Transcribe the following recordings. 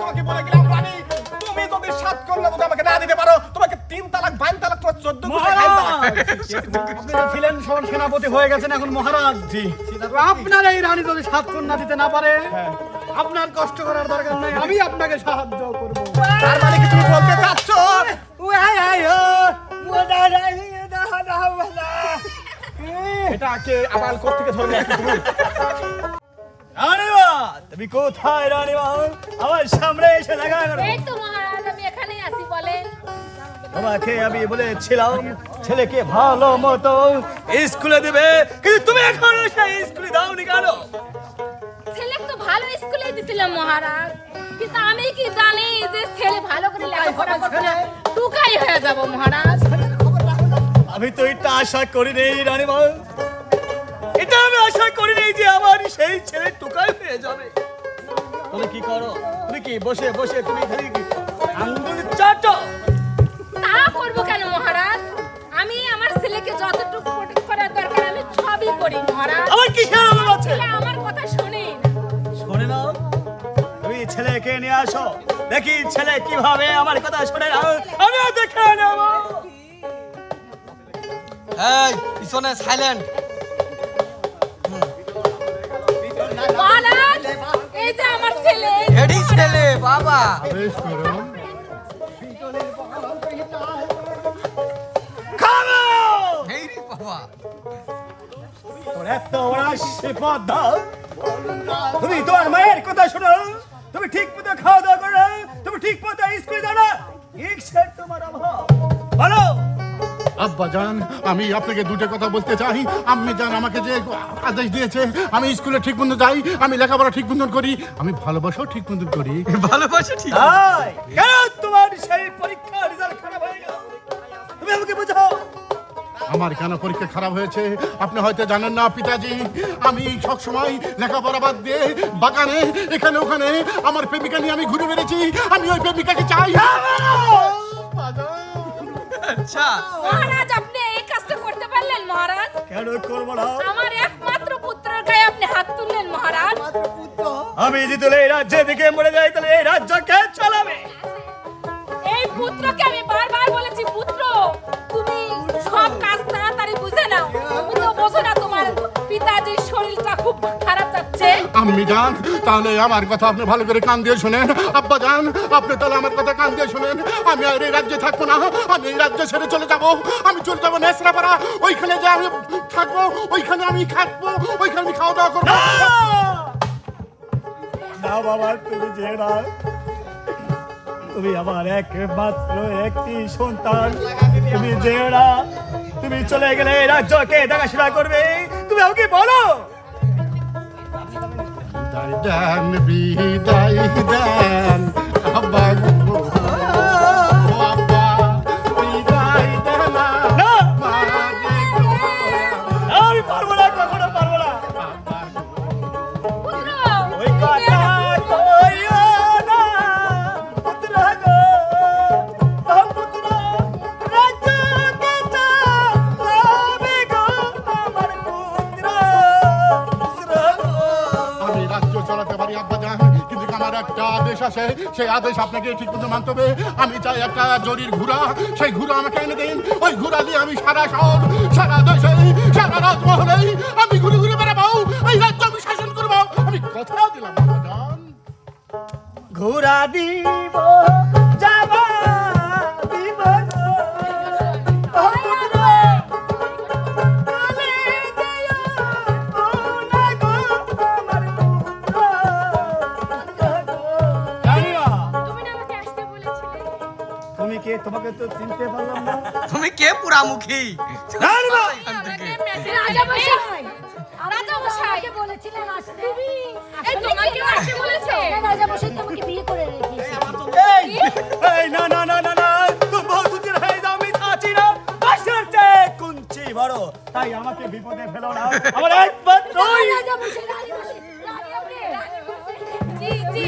তোমাকে বলে গেলাম রানী, তুমি যদি 7 করলে যদি আমাকে না দিতে পারো, তোমাকে 3 তালাক 5 তালাক তোমার 14 ছিলেন সেনাপতি হয়ে গেছেন এখন মহারাজ। জি, আপনার এই রানী যদি 7 কন্যা দিতে না পারে, আপনার কষ্ট করার দরকার নাই, আমি আপনাকে সাহায্য করব। তার মানে কি তুমি বলতে চাচ্ছ এটাকে আবার কোথা থেকে ধরলে তুমি? রানীমা, তুমি কোথায় রানীমা? আমার সামনে এসে দেখা করো। এই তো মহারাজ, আমি এখানেই আছি, বলেন। তোমাকে আমি বলেছিলাম ছেলেকে ভালো মতো স্কুলে দিবে, কিন্তু তুমি এখন সেই স্কুলে দাওনি কেন? ছেলে তো ভালো স্কুলে দিছিলাম মহারাজ, কিন্তু আমি কি জানি যে ছেলে ভালো করে লেখাপড়া করবে না, টুকাই হয়ে যাব মহারাজ। আমি তো এটা আশা করি নেই রানীমা, এটা আমি আশা করি নেই যে আমার সেই ছেলে টুকাই হয়ে যাবে। তুমি কি করো? তুমি কি বসে বসে তুমি খালি আঙ্গুল চাটো? তা করব কেন মহারাজ? আমি আমার ছেলেকে যতটুকু প্রোটেক্ট করার দরকার আমি সবই করি মহারাজ। আমার কিসের অভাব আছে? ছেলে আমার কথা শোনেন। শোনে না? তুমি ছেলেকে নিয়ে আসো, দেখি ছেলে কিভাবে আমার কথা শোনে না, আমি দেখে নেব। এই পিছনে সাইলেন্ট। মহারাজ, এই যে আমার ছেলে, এডি ছেলে বাবা। এই রে বাবা। তোর এত বড় শিপদা, তুমি তোমার মায়ের কথা শোনো, তুমি ঠিক মতো খাওয়া দাওয়া করো, তুমি ঠিক মতো স্কুলে যাও না, কিসের তোমার অভাব বলো? আব্বাজান, আমি আপনাকে দুটো কথা বলতে চাই। আম্মি জান আমাকে যে আদেশ দিয়েছে আমি স্কুলে ঠিক মতো যাই, আমি লেখাপড়া ঠিক মতো করি, আমি ভালোবাসাও ঠিক মতো করি। ভালোবাসা ঠিক। তাই কেন তোমার সেই পরীক্ষার রেজাল্ট খারাপ হয়ে গেল? তুমি আমাকে বোঝাও। আমার কেন পরীক্ষা খারাপ হয়েছে আপনি হয়তো জানেন না পিতাজি। আমি সব সময় লেখাপড়া বাদ দিয়ে বাগানে এখানে ওখানে আমার প্রেমিকা নিয়ে আমি ঘুরে বেড়েছি। আমি ওই প্রেমিকাকে চাই। আচ্ছা মহারাজ আপনি এই কাজটা করতে পারলেন মহারাজ? কেন করবো না? আমার একমাত্র পুত্রের গায়ে আপনি হাত তুললেন মহারাজ। আমি যদি এই রাজ্যে দিকে মরে যাই তাহলে এই রাজ্য কে চালাবে? এই পুত্রকে আমি বারবার বলেছি, পুত্র তুমি সব কাজ তাড়াতাড়ি বুঝে নাও, তুমি তো বোঝো না তোমার পিতাজির শরীরটা খুব খারাপ যাচ্ছে। আম্মি জান, তাহলে আমার কথা আপনি ভালো করে কান দিয়ে শুনেন। আব্বা জান, আপনি তাহলে আমার কথা কান দিয়ে শুনেন। আমি আর এই রাজ্যে থাকবো না, আমি এই রাজ্য ছেড়ে চলে যাব। আমি চলে যাবো নেসরাপাড়া, ওইখানে যে আমি থাকবো, ওইখানে আমি খাবো, ওইখানে আমি খাওয়া দাওয়া করবো। না বাবা, তুমি যে না, তুমি আমার একমাত্র একটি সন্তান, তুমি যে না, তুমি চলে গেলে এই রাজ্যকে দেখাশোনা করবে, তুমি আমাকে বলো। বিদায় দেন, বিদায় দেন আব্বা গো, ও আব্বা, বিদায় দেন না, মাঝে গো, আমি পারবো না, কখনো পারবো না। পুত্র ওই কথা কইও না, পুত্র গো, ও পুত্র, রাজ্যকে চালাবে গো আমার পুত্র, পুত্র গো। আমি রাজ্য চালাতে পারি আব্বা জান, কিন্তু আমার একটা আদেশ আছে, সেই আদেশ আপনাকে ঠিক মতো মানতে হবে। আমি চাই একটা জরির ঘোড়া, সেই ঘোড়া আমাকে এনে দিন। ওই ঘোড়া দিয়ে আমি সারা শহর, সারা দেশে, সারা রাজমহলে আমি ঘুরে ঘুরে বেড়াবো, এই রাজ্য আমি শাসন করবো। আমি কথা দিলাম আব্বা জান। ঘোড়া দিব, যাব দিব গো, ও পুত্র, চলে যেও, ও না গো, আমার পুত্র, পুত্র গো। রানীমা, তুমি না আমাকে আসতে বলেছিলে? তুমি কে? তোমাকে তো চিনতে পারলাম না। তুমি কে পুরামুখী? রানীমা! এখান থেকে। রাজামশাই, রাজামশাই বলেছিলেন আসতে। এই তোমাকে আসতে বলেছে? রাজামশাই তোমাকে বিয়ে করে রেখেছে। এই, এই, না না না না না, তুমি বহুত উচিত হয়ে যাও, আমি আছি না, বাসের চেয়ে কুঞ্চি বড়, তাই আমাকে বিপদে ফেলো না, আমার একমাত্র রাজামশাই, রানীমশাই, রানী আপনি। জি জি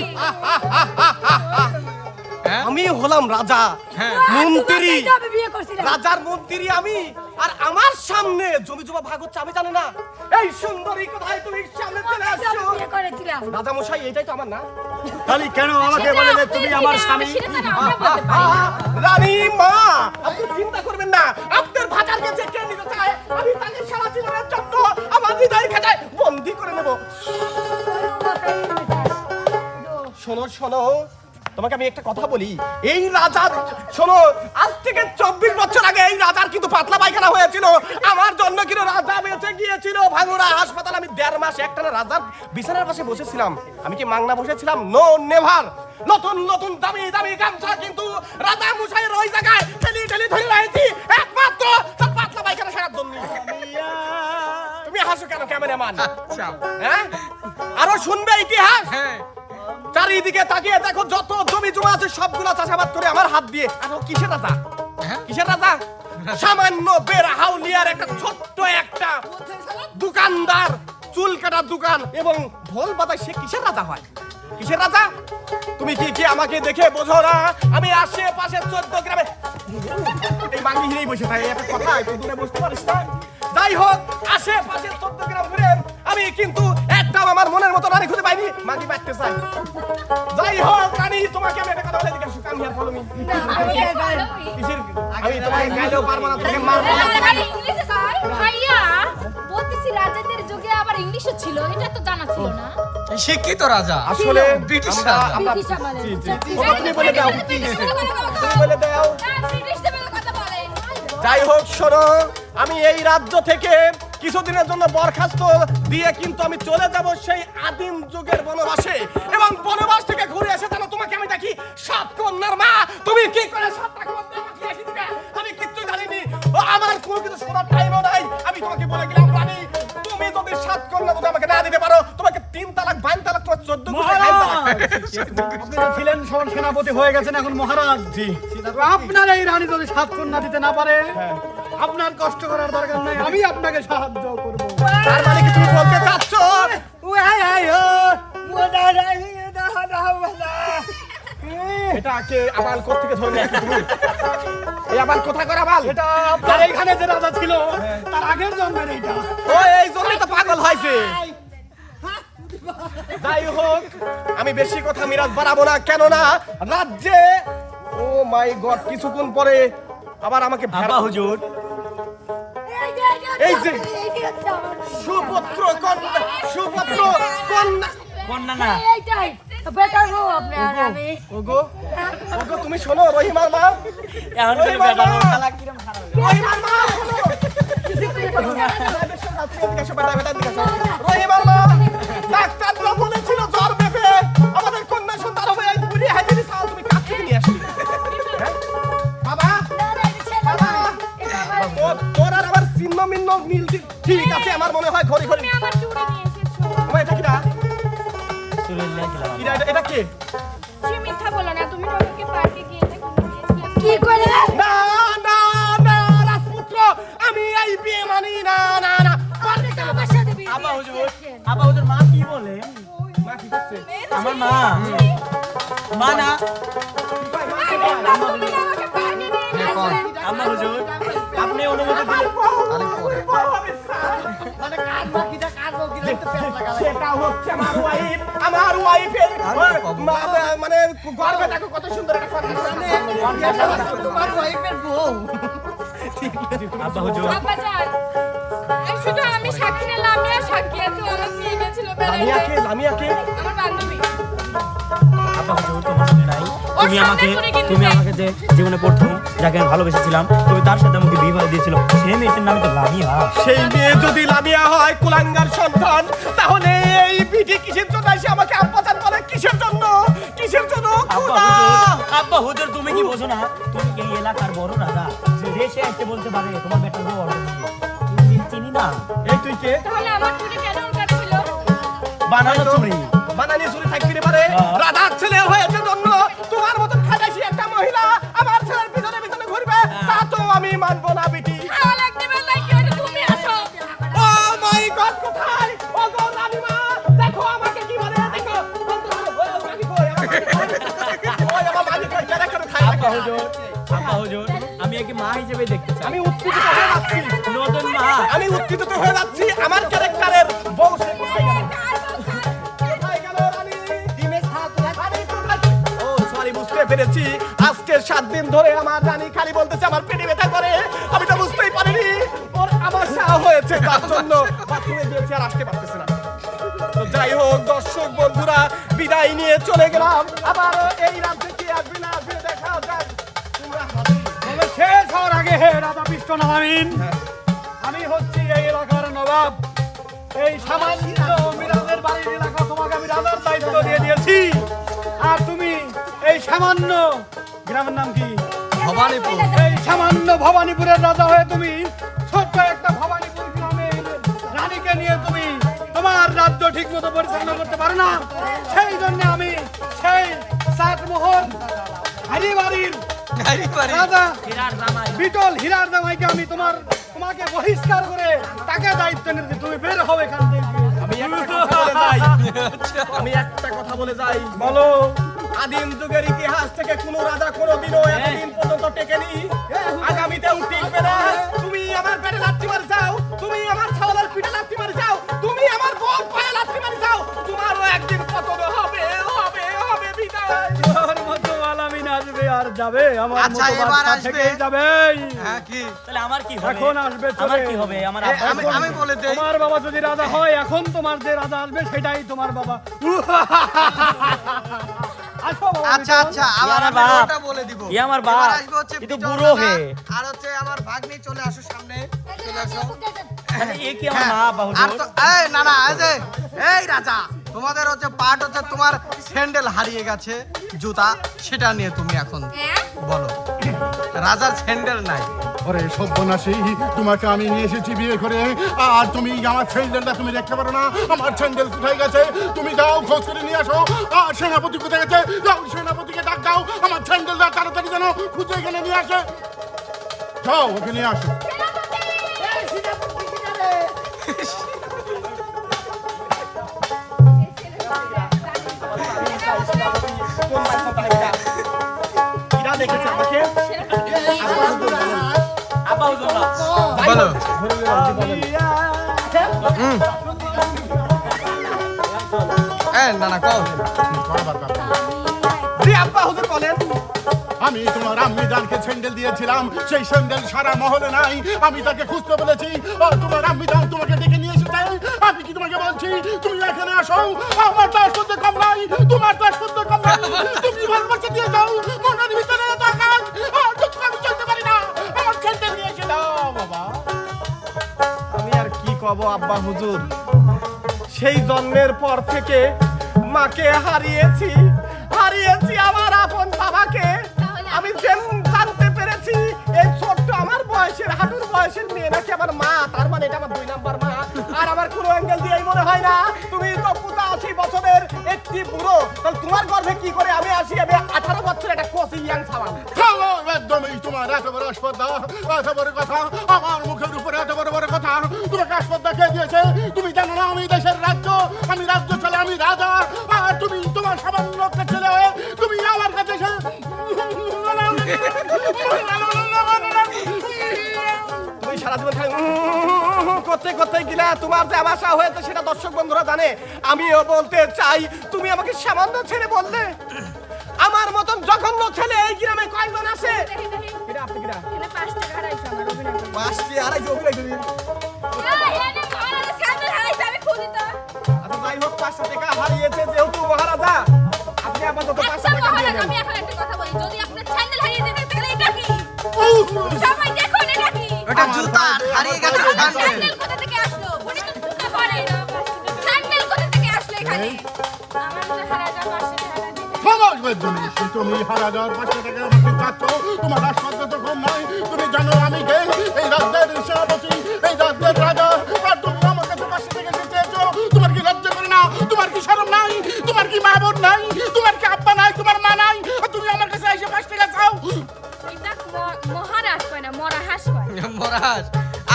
হ্যাঁ? আমি হলাম রাজা, হ্যাঁ। মন্ত্রী, তোমাকেই তো আমি বিয়ে করছিলাম। রাজার মন্ত্রী আমি। আর আমার সামনে জমি জমা ভাগ হচ্ছে আমি জানি না। এই সুন্দরী কোথায় তুমি সামনে চলে আমি আসছো? বিয়ে করেছিলাম। রাজা মশাই এটাই তো আমার না? তাহলে কেন আমাকে বলে যে তুমি আমার স্বামী? সেটা তো আমরা বলতে পারি না। রানী মা, আপনি চিন্তা করবেন না। আপনার ভাজারকে যে কে নিতে চায় আমি তাকে সারা জীবনের জন্য আমার হৃদয় খাঁচায় বন্দি করে নেব। শোনো শোনো, তোমাকে আমি একটা কথা বলি। এই রাজার, শোনো, আজ থেকে 24 বছর আগে এই রাজার কিন্তু পাতলা পায়খানা হয়েছিল। আমার জন্য কিন্তু রাজা বেঁচে গিয়েছিল ভাঙুরা হাসপাতাল। আমি 1.5 মাস একটানা রাজার বিছানার পাশে বসেছিলাম। আমি কি মাংনা বসেছিলাম? No never. নতুন নতুন দামি দামি গামছা কিন্তু রাজা মুসাইয়ের ওই জায়গায় ঠেলি ঠেলি ধরে রয়েছি একমাত্র তার পাতলা পায়খানা সারার জন্য। তুমি হাসো কেন ক্যামেরাম্যান? আচ্ছা। হ্যাঁ, আরো শুনবে ইতিহাস? হ্যাঁ। চারিদিকে তাকিয়ে দেখো, যত জমি জমা আছে সবগুলো চাষাবাদ করে আমার হাত দিয়ে। আর ও কিসের রাজা? হ্যাঁ? কিসের রাজা? সামান্য বেরহাউলিয়ার একটা ছোট্ট একটা দোকানদার, চুল কাটার দোকান এবং ঢোল বাজায়, সে কিসের রাজা হয়? কিসের রাজা? তুমি কি আমাকে দেখে বোঝো না? আমি আশেপাশে 14 গ্রামে এই মাঙ্গি হিরেই বসে থাকে। একটা কথা একটু দূরে বসতে পারিস না? যাই হোক, আশেপাশে 14 গ্রাম ঘুরে আমি কিন্তু একটাও আমার মনের মতো রানী খুঁজে পাইনি। মাঙ্গি পাইতে চাই। যাই হোক রানী, তোমাকে আমি একটা কথা বলে দিচ্ছি। Come here follow me. কিসের? আমি তোমাকে গাইলেও পারবো না, তোমাকে মারবো না। ইংলিশে কয় ভাইয়া বলতেছি রাজাদের যুগে আবার ইংলিশও ছিল, এটা তো জানা ছিল না। শিক্ষিত রাজা। আসলে ব্রিটিশ আমরা- রাজা। আমরা- ব্রিটিশ আমলে। জি, জি। ওটা তুমি বলে দাও। তুমি বলে দাও। ব্রিটিশ দেবে কথা বলে। যাই হোক শোনো, আমি এই রাজ্য থেকে কিছুদিনের জন্য বরখাস্ত দিয়ে কিন্তু আমি চলে যাব সেই আদিম যুগের বনবাসে। এবং বনবাস থেকে ঘুরে এসে জানো তোমাকে আমি দেখি 7 কন্যার মা। তুমি কি করে 7টা কন্যা আমাকে এসে দিবে? আমি কিচ্ছু জানিনি। ও আমার কোনো কিছু শোনার টাইমও নাই। আমি তোমাকে বলে গেলাম রানী, তুমি যদি 7 কন্যা যদি আমাকে না দিতে পারো, তোমাকে 3 তালাক 5 তালাক তোমার 14 আপনি তো ছিলেন সেনাপতি, হয়ে গেছেন এখন মহারাজ। জি। আপনার এই রানী যদি 7 কন্যা দিতে না পারে, আপনার কষ্ট করার দরকার নাই, আমি আপনাকে সাহায্য করব। তার মানে কি তুমি বলতে চাচ্ছ? এটা কে আবাল কোত্থেকে ধরে নিয়ে আসছো তুমি? এই আবাল কোথা করে আবাল? এটা আপনার এইখানে যে রাজা ছিল তার আগের জন্মের এইটা। ও এই জন্যই তো পাগল হয়েছে। যাই হোক, আমি বেশি কথা মিরাজ বাড়াবো না, কেননা রাজ্যে ও মাই গড কিছুক্ষণ পরে আবার আমাকে আব্বা হুজুর, এই যে সুপুত্র কন্যা, সুপুত্র কন্যা। কন্যা না, এইটাই বেটার বউ আপনার আমি। ওগো ওগো, তুমি শোনো রহিমার মা, এখন তো রহিমার বেটা মা, খেলা কিরম খারাপ। রহিমার মা শোনো। রহিমার মা, ডাক্তাররা বলেছিল জ্বর পেপে আমাদের কন্যা সন্তান হবে। এই বুড়ি হাজিরি সাল তুমি কাছ থেকে নিয়ে আসলি? হ্যাঁ? বাবা তোর আর আমার চিহ্ন মিন্ন মিল ঠিক আছে আমার মনে হয়। ঘড়ি ঘড়ি তুমি আমার চুড়ি নিয়ে এসেছো। তোমার এটা কিনা? এটা কে? সে মিথ্যা বলো না, তুমি আমাকে পার্কে গিয়ে এটা কিনে দিয়েছিলে। কি করে? না না না রাজপুত্র, আমি এই বিয়ে মানি না। না না আপনি তো আমার সাথে বিয়ে আব্বা হুজুর, দিয়েছেন। আব্বা হুজুর, মা কি বলে? মা কি করছে? আমার মা, মা না, তুমি আমাকে পার্কে নিয়ে গেছিলে। আম্মা হুজুর, আপনি অনুমতি দিলে আরে পরে। সেটা হচ্ছে আমার ওয়াইফ, আমার ওয়াইফের মানে গর্বে দেখো কত সুন্দর একটা কথা। তোমার ওয়াইফের বউ। আব্বা হুজুর, আব্বা যান, এই শুধু আমি সাক্ষী না, লামিয়া সাক্ষী আছে। ও আমাকে নিয়ে গেছিল বেড়াইতে। লামিয়াকে আমার বান্ধবী। আব্বা হুজুর, তোমার মনে নাই ওর তুমি সামনে আমাকে শুনে কিন্তু তুমি যাই। আমাকে যে জীবনে প্রথম যাকে আমি ভালোবেসেছিলাম, তুমি তার সাথে আমাকে বিবাহ দিয়েছিল, সেই মেয়েটার নাম তো লামিয়া। সেই মেয়ে যদি লামিয়া হয় কুলাঙ্গার সন্তান, তাহলে এই বিটি কিসের জন্য এসে আমাকে আব্বাজান বলে? কিসের জন্য? কিসের জন্য? আব্বা খোদা! হুজুর, আব্বা হুজুর, তুমি কি বোঝো না? তুমি এই এলাকার বড় রাজা, যে সে এসে বলতে পারে তোমার বেটার বউ অর্ডার চিনি না। এই তুই কে? তাহলে আমার চুড়ি কেন ওর কাছে ছিল? বানানো চুরি। বানানি চুরি থাকতে পারে? রাধার ছেলে হয়েছে জন্য তোমার মতন খাজাইছি একটা মহিলা আমার ছেলের পিছনে পিছনে ঘুরবে, তা তো আমি মানবো না বিটি। খাওয়া লাগতে বেলায় কি হলো? তুমি আসো। ও মাই গড, কোথায়? ও গো রানীমা, দেখো আমাকে কি বলে, দেখো। ওই মাগি কই, আমার মাগি কই? ওই আমার মাগি কই? কেন কেন খাই না? আব্বা হুজুর, আব্বা হুজুর, আমি একে মা হিসেবে হিসেবে দেখতে চাই। আমি উত্তেজিত হয়ে যাচ্ছি নদন মা। আমি উত্তেজিত হয়ে যাচ্ছি। আমার ক্যারেক্টারের বউ সে কোথায় গেল? কোথায় গেল রানী? রানী কোথায়? ও সরি, বুঝতে পেরেছি। আজকে 7 দিন ধরে আমার রানী খালি বলতেছে আমার পেটে ব্যথা করে। আমি তো বুঝতেই পারিনি ওর আমাশা হয়েছে, তার জন্য বাথরুমে গিয়েছি আর আসতে পারতেছে না। তো যাই হোক দর্শক বন্ধুরা, বিদায় নিয়ে চলে গেলাম। আবার এই রাজ্যে কি আসবে না আসবে দেখা যাক। তোমরা তবে শেষ হওয়ার আগে হে রাজা বিশ্বনাথ আমিন, আমি হচ্ছি এই এলাকার নবাব। এই সামান্য মিরাজের বাড়ির এলাকা তোমাকে আমি রাজার দায়িত্ব দিয়ে দিয়েছি। আর তুমি এই সামান্য গ্রামের নাম কি? ভবানীপুর। এই সামান্য ভবানীপুরের রাজা হয়ে তুমি ছোট্ট একটা ভবানীপুর গ্রামের রানীকে নিয়ে তুমি তোমার রাজ্য ঠিক মতো পরিচালনা করতে পারো না। সেই জন্য আমি সেই চাটমোহর হারিবাড়ির রাজা বিটল হীরার জামাইকে আমি তোমাকে বহিষ্কার করে তাকে দায়িত্ব নিতে তুমি বের হবে এখান থেকে। আমি একটা কথা বলে যাই। বলো। আদিম যুগের ইতিহাস থেকে কোন রাজা কোনোদিনও এতদিন পর্যন্ত টেকেনি, আগামীতেও টিকবে না। তুমি আমার পেটে লাথি মারি যাও, তুমি আমার ছাওয়ালের পিঠে লাথি মারি যাও, তুমি আমার বউ পায়ে লাথি মারি যাও, তোমারও একদিন পতন হবে হবে হবে। বিদায়। তোর মতো আলামিন আসবে আর যাবে, আমার আচ্ছা, মতো এবার বাদশা আসবে। থেকেই যাবে। হ্যাঁ কি? তাহলে আমার কি হবে? এখন আসবে চলে। আমার কি হবে? আমার আব্বা আমি বলে দেই। তোমার বাবা যদি রাজা হয়, এখন তোমার যে রাজা আসবে সেটাই তোমার বাবা। আসো বাবা, আচ্ছা আচ্ছা, আবার আমার আমি বাপ। ওটা বলে দিব। ই আমার এবার বাপ। আসবে হচ্ছে ই তো বিটল বুড়ো রাজা, হে। আর হচ্ছে আমার ভাগ্নি। চলে আসো সামনে, চলে আসো। মানে এ কি আমার মা হ্যাঁ, আব্বা আর হুজুর? তো এই না না, এই রাজা, তোমাদের হচ্ছে পার্ট হচ্ছে তোমার স্যান্ডেল হারিয়ে গেছে, জুতা, সেটা নিয়ে তুমি এখন বলো। রাজার স্যান্ডেল নাই। ওরে সর্বনাশী, তোমাকে আমি নিয়ে এসেছি বিয়ে করে, আর তুমি আমার স্যান্ডেলটা তুমি দেখতে পারো না? আমার স্যান্ডেল কোথায় গেছে? তুমি যাও খোঁজ করে নিয়ে আসো। আর সেনাপতি কোথায় গেছে? যাও সেনাপতিকে ডাক দাও, আমার স্যান্ডেলটা তাড়াতাড়ি যেন খুঁজে এখানে নিয়ে আসে। যাও ওকে নিয়ে আসো। কোন বাচ্চাটা এটা? এরা দেখেছে আমাকে। আব্বা হুজুর না। বলো। না না, কও। জি আব্বা হুজুর বলেন। আমি তোমার আম্মি জানকে স্যান্ডেল দিয়েছিলাম, সেই স্যান্ডেল সারা মহলে নাই। আমি তাকে খুঁজতে বলেছি, আর তোমার আম্মি জান তোমাকে ডেকে নিয়ে এসেছে। আমি কি তোমাকে বলছি তুমি এখানে আসো? আমার তার সত্যি কম নাই, তোমার তার সত্যি কম নাই। তুমি ভালোবাসা দিয়ে যাও, মনের ভিতরে এত আঘাত, আর দুঃখ আমি চলতে পারি না। আমার স্যান্ডেল নিয়ে এসে দাও বাবা। আমি আর কি কব আব্বা হুজুর, সেই জন্মের পর থেকে মাকে হারিয়েছি, হারিয়েছি আমার আপন বাবাকে। আমি জানতে পেরেছি এই ছোট্ট আমার বয়সের হাঁটুর বয়সের মেয়ে নাকি আমার মা, তার মানে এটা আমার 2 নাম্বার মা। আর আমার কোনো অ্যাঙ্গেল দিয়েই মনে হয় না। তুমি তো 85 বছরের একটি বুড়ো, তাহলে তোমার গর্ভে কি করে আমি আসি? আমি 18 বছরের একটা কোচি ইয়াং ছাওয়াল। হ্যালো, একদমই তোমার এত বড় আসপদ্দা, এত বড় কথা, আমার মুখের উপরে এত বড় বড় কথা। তোমাকে আসপদ্দা কে দিয়েছে? তুমি জানো না আমি দেশের রাজ্য, আমি রাজ্য চলে, আমি রাজা। আর তুমি তোমার সামান্য একটা ছেলে হয়ে তুমি আমার কাছে এসে তুমি সারা জীবন খালি করতে করতে গিলা। তোমার যে আমাশা হয়েছে সেটা দর্শক বন্ধুরা জানে। আমিও বলতে চাই, তুমি আমাকে সামান্য ছেলে বললে। আমার মতন জঘন্য ছেলে এই গ্রামে কয়জন আছে? এটা আপনি কিরা? 5 টাকা হারাইছে আমার অভিনয় করে। 5 টি আড়াইশো অভিনয় করি। এনে মহারাজা স্যান্ডেল হারাইছে, আমি খুঁজি তো। আচ্ছা যাই হোক, 500 টাকা হারিয়েছে যেহেতু মহারাজা, আপনি আপাতত 500 আচ্ছা টাকা দিয়ে মহারাজ, দেন। আমি এখন একটা কথা বলি, যদি আপনার স্যান্ডেল হারিয়ে যেতে তাহলে এটা কি? সবাই দেখুন এটা কি? ওটা জুতা, হারিয়ে গেছে তাহলে স্যান্ডেল। স্যান্ডেল কোথা থেকে আসলো? উনি তো জুতা পরে। স্যান্ডেল কোথা থেকে আসলো এখানে? আমার তো হারাজা 500 টাকা দিতে। তুমি হারা যাওয়ার 500 টাকা আমাকে চাচ্ছ, তোমার আসপদ্দা তো কম নাই। তুমি জানো আমি কে? এই রাজ্যের সেনাপতি, এই রাজ্যের রাজা। আর তুমি আমার কাছে 500 টাকা দিতে চেয়েছো। তোমার কি লজ্জা করে না? তোমার কি শরম নাই? তোমার কি মা বোন নাই? তোমার কি আব্বা নাই? তোমার মা নাই? আর তুমি আমার কাছে এসে 5 টাকা চাও? এটা মহারাজ কয় না, মরা হাঁস কয়। মহারাজ।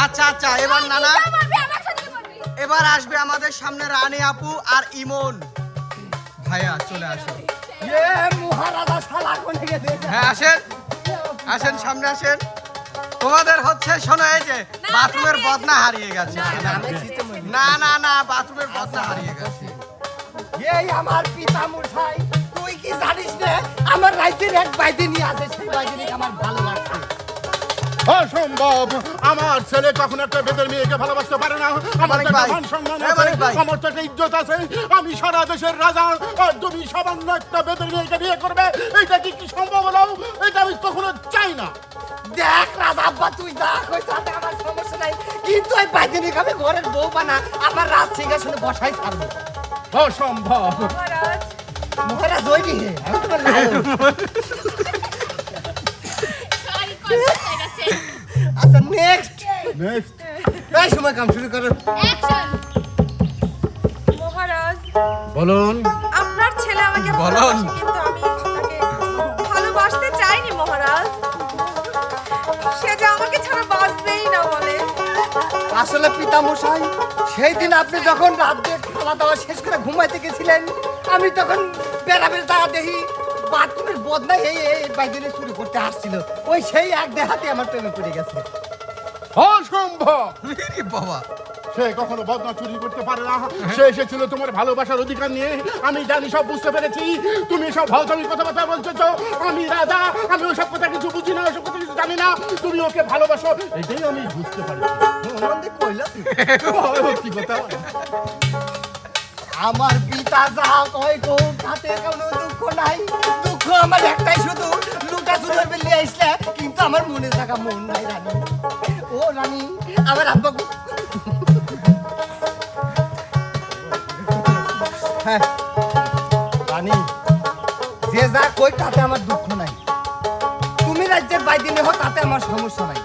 আচ্ছা আচ্ছা, এবার নানা, তুই মারবি, আমার সাথে মারবি। এবার আসবে আমাদের সামনে রানী আপু আর ইমন ভাইয়া। চলে আসো। মহারাজা শালা কোন থেকে দেখে? হ্যাঁ আসেন, আসেন সামনে আসেন। তোমাদের হচ্ছে শোনো এই যে বাথরুমের বদনা হারিয়ে গেছে না না না বাথরুমের বদনা হারিয়ে গেছে এই আমার পিতামশাই, তুই কি জানিস না আমার রাজ্যের এক বাইদিনী আছে, সেই বাইদিনীকে আমার ভালো লাগছে। অসম্ভব, আমার ছেলে কখনো একটা বেদের মেয়েকে ভালোবাসতে পারে না। আমার তো একটা মান সম্মান আছে, আমার তো একটা ইজ্জত আছে। আমি সারা দেশের রাজা, আর তুমি সামান্য একটা বেদের মেয়েকে বিয়ে করবে, এটা কি কি সম্ভব হলো? এটা আমি কখনো চাই না। দেখ রাজা আব্বা, তুই যা কইছ তাতে আমার সমস্যা নাই, কিন্তু এই বাইদিনীকে আমি ঘরের বউ বানা আমার রাজ সিংহাসনে বসাই ছাড়বো। অসম্ভব। মহারাজ ওইনি হে, আমি তোমার লালন। সরি কনফিউজ হয়ে গেছে। আচ্ছা নেক্সট, নেক্সট। এই সময় কাম শুরু করো। অ্যাকশন। মহারাজ, বলুন। আপনার ছেলে আমাকে বলুন। ভালোবাসে, কিন্তু আমি তাকে ভালোবাসতে চাইনি মহারাজ। সে যে আমাকে ছাড়া বাঁচবেই না বলে। আসলে পিতামশাই, সেই দিন আপনি যখন রাতে খাওয়া দাওয়া শেষ করে ঘুমাইতে গেছিলেন, আমি তখন বেড়াবের দাঁড়া দেখি বাথরুমের বদনায় এই বাইদিনী শুরু করতে আসছিল। ওই সেই এক দেহাতে আমার প্রেমে পড়ে গেছে। অসম্ভব। ইরে বাবা সে কখনো বদনা চুরি করতে পারে না। সে এসেছিল তোমার ভালোবাসার অধিকার নিয়ে। আমি জানি, সব বুঝতে পেরেছি। তুমি সব ভাওতামি কথাবার্তা বলছো। আমি রাজা, আমি ওসব কথা কিছু বুঝি না, ওসব কথা কিছু জানি না। তুমি ওকে ভালোবাসো, এটাই আমি বুঝতে পারছি। সত্যি কথা। আমার পিতা যা কয় গো, তাতে কোনো দুঃখ নাই। দুঃখ আমার একটাই, শুধু লুটা চুরের বেলে আসলে, কিন্তু আমার মনে থাকা মন নাই রানী। ও রানী, আমার আব্বা হ্যাঁ রানী, যে যা কই তাতে আমার দুঃখ নাই। তুমি রাজ্যের বাইদিনী হো, তাতে আমার সমস্যা নাই,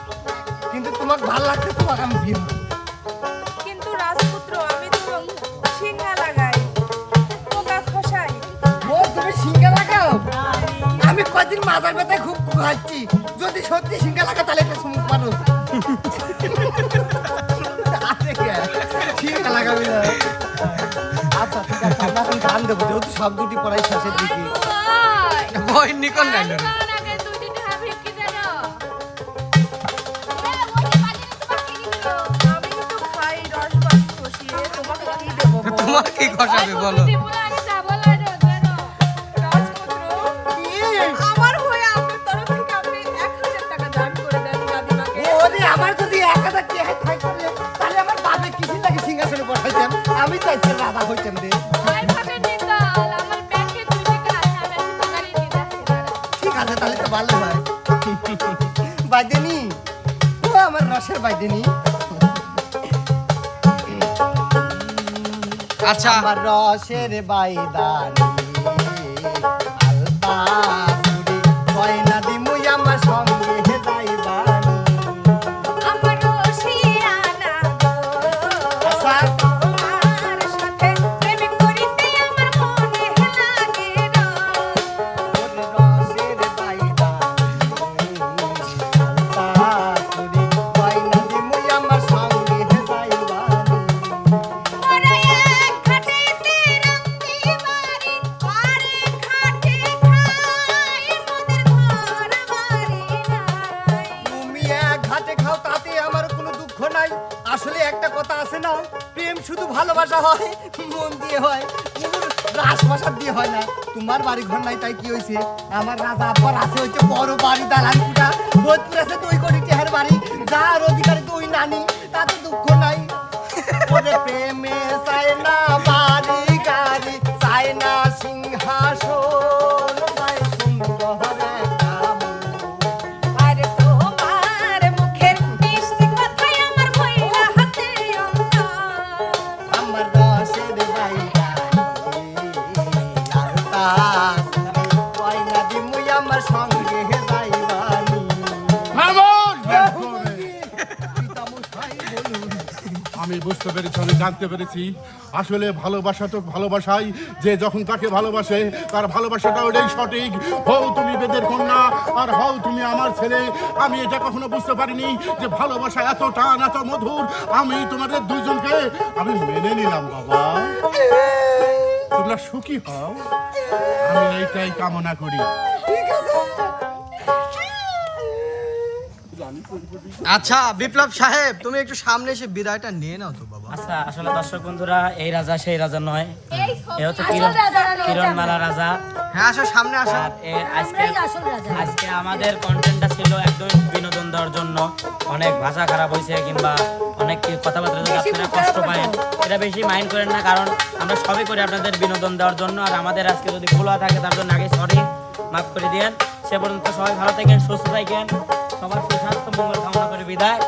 কিন্তু তোমাকে ভালো লাগছে, তোমাকে আমি বিয়ে করবো। কিন্তু রাজপুত্র, আমি তো সিংহা লাগাই, পোকা খসাই। ও তুমি সিঙ্গা লাগাও? আমি কদিন মাথার ব্যথায় খুব খাচ্ছি, যদি সত্যি সিঙ্গা লাগা তাহলে একটা সুমুখ মারো। সিঙ্গা লাগাবি না? আচ্ছা ঠিক আছে, আমরা এখন গান দেবো, যেহেতু সব দুটি পড়াই শেষের দিকে। বই নিকন গাইল রে আগে দুইটা টাকা ভিক্ষি দেন। ওই বাদিনী তোমার কি দিল? আমি তো খাই রস ভাত খসিয়ে, তোমাকে কি দেবো বল? তোমার কি খসাবে বলো রাজপুত্র, আমার হয়ে আপনার তরফ থেকে আপনি 1000 টাকা দান করে দেন দাদিমাকে। ওরে আমার যদি 1000 টাকা থাকতো, তাহলে আমার বাবা কিছু লাগে সিংহাসনে বসাইতাম, আমি চাইছি রাজা হইতাম রে। ঠিক আছে, তাহলে তো ভালো হয়। বাইদিনী, ও আমার রসের বাইদিনী। আচ্ছা আমার রসের বাইদানি আলতা চুরি গয়না দিমুই আমার সঙ্গে যাইবানি। আচ্ছা, ওরে রসের বাইদানি আলতা চুরি গয়না দিমুই আমার সঙ্গে যাইবানি। তুমি এক ঘাটে খাও, তাতে আমার কোনো দুঃখ নাই। আসলে একটা কথা আছে না, প্রেম শুধু ভালোবাসা হয়, মন দিয়ে হয়, কোনো রাজপ্রাসাদ দিয়ে হয় না। তোমার বাড়ি ঘর নাই, তাই কি হয়েছে? আমার রাজা আব্বার আছে হচ্ছে বড় বাড়ি, দালানপুরা বোধপুর আছে 2 কোটি টাকার বাড়ি, যার অধিকারী 2 নানি, তাতে দুঃখ নাই। ওরে প্রেমে চায় না বাড়ি গাড়ি, চায় না সিংহাসন, চায় সুন্দর একটা মন। আমার রসের বাইদানি আলতা গয়না দিমুই আমার সঙ্গে যাইবানি। খামোশ, পিতামশাই বলুন। আমি বুঝতে পেরেছি, আমি জানতে পেরেছি। আসলে ভালোবাসা তো ভালোবাসাই, যে যখন তাকে ভালোবাসে তার ভালোবাসাটা ওটাই সঠিক। হও তুমি বেদের কন্যা, আর হও তুমি আমার ছেলে। আমি এটা কখনো বুঝতে পারিনি যে ভালোবাসা এত টান, এত মধুর। আমি তোমাদের দুইজনকে আমি মেনে নিলাম বাবা। তোমরা সুখী হও, আমি এইটাই কামনা করি। ঠিক আছে। জানি আচ্ছা বিপ্লব সাহেব তুমি একটু সামনে এসে বিদায়টা নিয়ে নাও তো বাবা। আচ্ছা আসলে দর্শক বন্ধুরা এই রাজা সেই রাজা নয়, এই এ হচ্ছে আসল রাজা রানী হচ্ছে কিরণমালা রাজা। হ্যাঁ আসো সামনে আসো। আর আজকে আমরাই আসল রাজা। আজকে আমাদের কন্টেন্টটা ছিল একদম বিনোদন দেওয়ার জন্য। অনেক ভাষা খারাপ হয়েছে কিংবা অনেক কথাবার্তা যদি বেশি আপনারা মুখ কষ্ট খারাপ পান, করছো। এটা বেশি মাইন্ড করেন না, কারণ আমরা সবই করি আপনাদের বিনোদন দেওয়ার জন্য। আর আমাদের আজকে যদি ভুল হয়ে থাকে তার জন্য আগে সরি, মাফ করে দিয়েন। সে পর্যন্ত সবাই ভালো থাকেন, সুস্থ থাকেন, সবার সুস্বাস্থ্য মঙ্গল কামনা করে বিদায়।